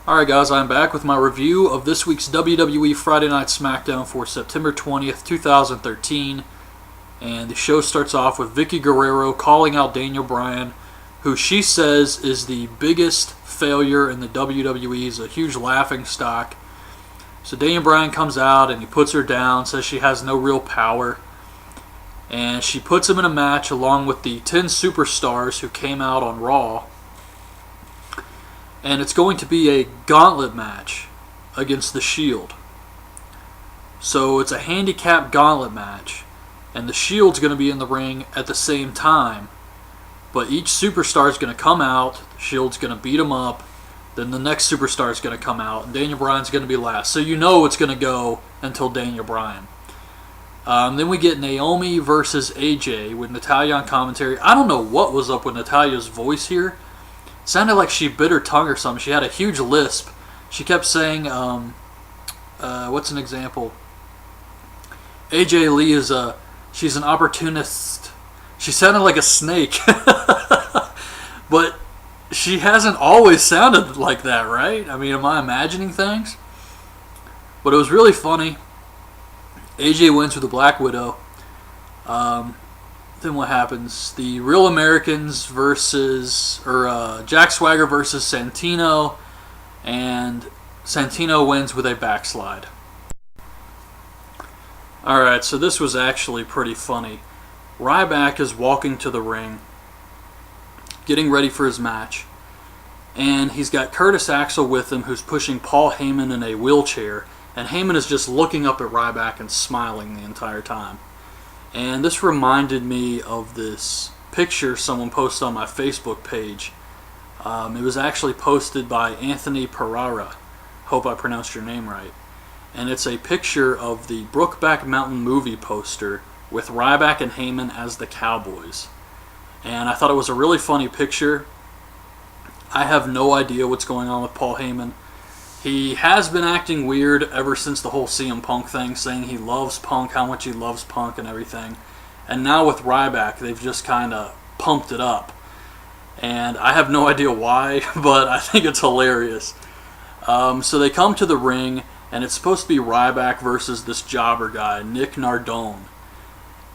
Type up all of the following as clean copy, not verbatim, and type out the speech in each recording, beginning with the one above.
Alright guys, I'm back with my review of this week's WWE Friday Night Smackdown for September 20th, 2013. And the show starts off with Vicky Guerrero calling out Daniel Bryan, who she says is the biggest failure in the WWE. He's a huge laughingstock. So Daniel Bryan comes out and he puts her down, says she has no real power. And she puts him in a match along with the 10 superstars who came out on Raw. And it's going to be a gauntlet match against The Shield. So it's a handicap gauntlet match. And The Shield's going to be in the ring at the same time. But each superstar is going to come out. The Shield's going to beat them up. Then the next superstar is going to come out. And Daniel Bryan's going to be last. So you know it's going to go until Daniel Bryan. Then we get Naomi versus AJ with Natalya on commentary. I don't know what was up with Natalya's voice here. Sounded like she bit her tongue or something. She had a huge lisp. She kept saying, what's an example? AJ Lee she's an opportunist. She sounded like a snake. But she hasn't always sounded like that, right? I mean, am I imagining things? But it was really funny. AJ wins with the Black Widow. Then what happens? The Real Americans versus, Jack Swagger versus Santino, and Santino wins with a backslide. Alright, so this was actually pretty funny. Ryback is walking to the ring, getting ready for his match, and he's got Curtis Axel with him, who's pushing Paul Heyman in a wheelchair, and Heyman is just looking up at Ryback and smiling the entire time. And this reminded me of this picture someone posted on my Facebook page. It was actually posted by Anthony Pereira. Hope I pronounced your name right. And it's a picture of the Brokeback Mountain movie poster with Ryback and Heyman as the Cowboys. And I thought it was a really funny picture. I have no idea what's going on with Paul Heyman. He has been acting weird ever since the whole CM Punk thing, saying he loves Punk, how much he loves Punk and everything. And now with Ryback, they've just kind of pumped it up. And I have no idea why, but I think it's hilarious. So they come to the ring, and it's supposed to be Ryback versus this jobber guy, Nick Nardone.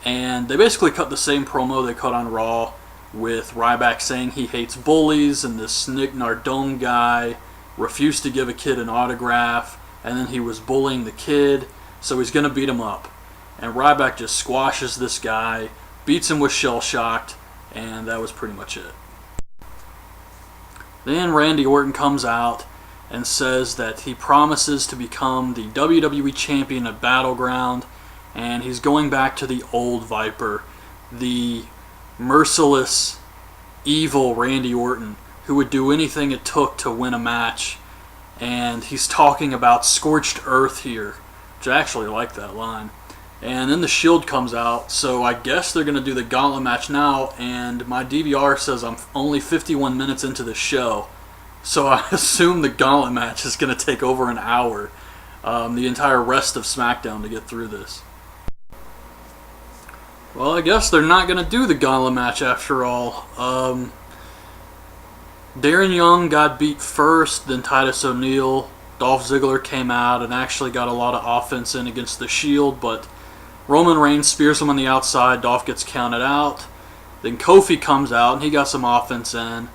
And they basically cut the same promo they cut on Raw, with Ryback saying he hates bullies, and this Nick Nardone guy refused to give a kid an autograph, and then he was bullying the kid, so he's going to beat him up. And Ryback just squashes this guy, beats him with Shell Shocked, and that was pretty much it. Then Randy Orton comes out and says that he promises to become the WWE Champion at Battleground, and he's going back to the old Viper, the merciless, evil Randy Orton, who would do anything it took to win a match. And he's talking about scorched earth here, which I actually like that line. And then the Shield comes out, so I guess they're going to do the gauntlet match now, and my DVR says I'm only 51 minutes into the show, so I assume the gauntlet match is going to take over an hour, the entire rest of SmackDown, to get through this. Well, I guess they're not going to do the gauntlet match after all. Darren Young got beat first, then Titus O'Neil. Dolph Ziggler came out and actually got a lot of offense in against the Shield, but Roman Reigns spears him on the outside. Dolph gets counted out. Then Kofi comes out and he got some offense in,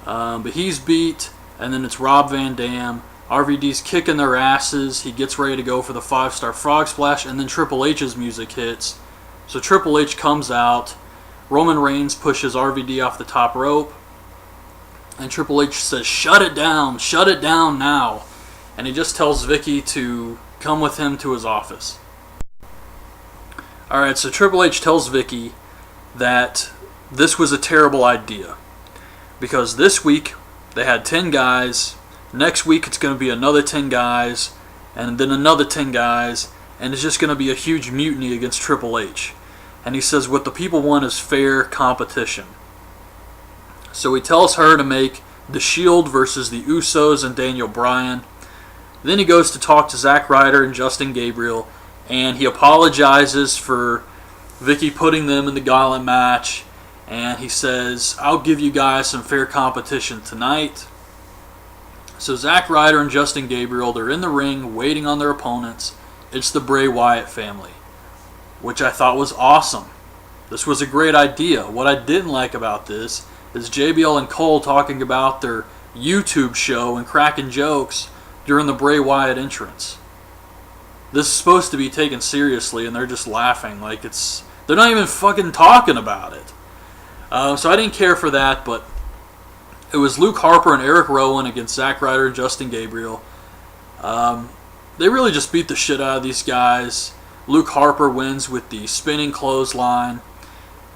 but he's beat, and then it's Rob Van Dam. RVD's kicking their asses. He gets ready to go for the 5-star frog splash, and then Triple H's music hits. So Triple H comes out. Roman Reigns pushes RVD off the top rope. And Triple H says, shut it down now. And he just tells Vicky to come with him to his office. Alright, so Triple H tells Vicky that this was a terrible idea. Because this week, they had 10 guys. Next week, it's going to be another 10 guys. And then another 10 guys. And it's just going to be a huge mutiny against Triple H. And he says what the people want is fair competition. So he tells her to make The Shield versus the Usos and Daniel Bryan. Then he goes to talk to Zack Ryder and Justin Gabriel, and he apologizes for Vicky putting them in the gauntlet match, and he says, I'll give you guys some fair competition tonight. So Zack Ryder and Justin Gabriel, they're in the ring waiting on their opponents. It's the Bray Wyatt family, which I thought was awesome. This was a great idea. What I didn't like about this is JBL and Cole talking about their YouTube show and cracking jokes during the Bray Wyatt entrance. This is supposed to be taken seriously, and they're just laughing like they're not even fucking talking about it. So I didn't care for that, but it was Luke Harper and Eric Rowan against Zack Ryder and Justin Gabriel. They really just beat the shit out of these guys. Luke Harper wins with the spinning clothesline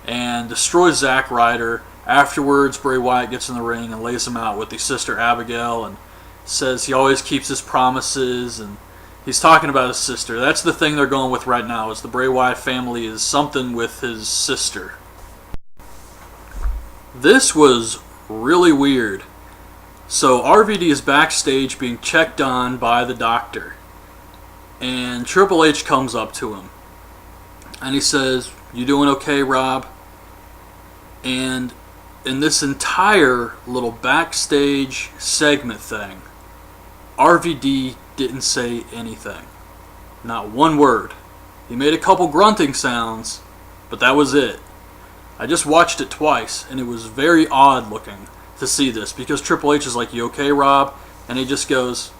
and destroys Zack Ryder. Afterwards, Bray Wyatt gets in the ring and lays him out with the sister Abigail and says he always keeps his promises, and he's talking about his sister. That's the thing they're going with right now, is the Bray Wyatt family is something with his sister. This was really weird. So RVD is backstage being checked on by the doctor, and Triple H comes up to him and he says, "You doing okay, Rob?" And in this entire little backstage segment thing, RVD didn't say anything. Not one word. He made a couple grunting sounds, but that was it. I just watched it twice, and it was very odd looking to see this, because Triple H is like, "You okay, Rob?" And he just goes,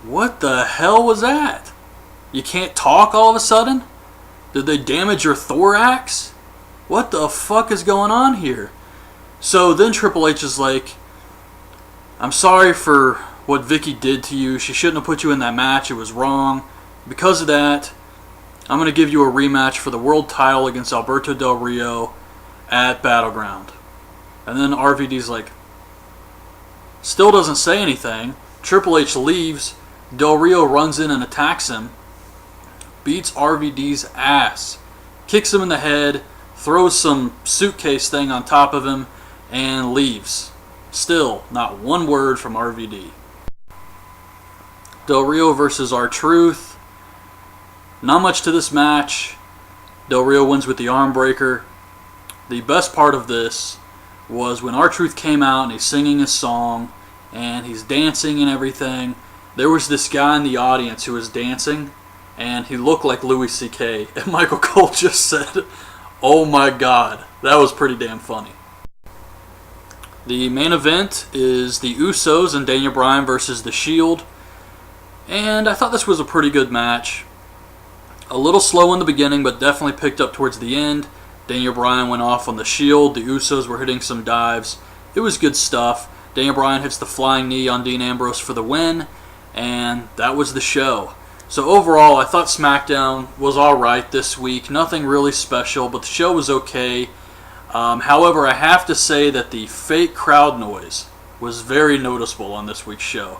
What the hell was that? You can't talk all of a sudden? Did they damage your thorax? What the fuck is going on here? So then Triple H is like, "I'm sorry for what Vicky did to you. She shouldn't have put you in that match. It was wrong. Because of that, I'm going to give you a rematch for the world title against Alberto Del Rio at Battleground." And then RVD's like, still doesn't say anything. Triple H leaves. Del Rio runs in and attacks him, beats RVD's ass, kicks him in the head, throws some suitcase thing on top of him, and leaves. Still, not one word from RVD. Del Rio versus R-Truth. Not much to this match. Del Rio wins with the arm breaker. The best part of this was when R-Truth came out and he's singing his song and he's dancing and everything. There was this guy in the audience who was dancing, and he looked like Louis C.K. And Michael Cole just said, "Oh my God." That was pretty damn funny. The main event is the Usos and Daniel Bryan versus The Shield. And I thought this was a pretty good match. A little slow in the beginning, but definitely picked up towards the end. Daniel Bryan went off on The Shield. The Usos were hitting some dives. It was good stuff. Daniel Bryan hits the flying knee on Dean Ambrose for the win. And that was the show. So overall, I thought SmackDown was alright this week. Nothing really special, but the show was okay. However, I have to say that the fake crowd noise was very noticeable on this week's show.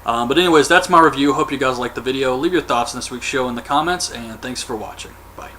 But anyways, that's my review. Hope you guys liked the video. Leave your thoughts on this week's show in the comments, and thanks for watching. Bye.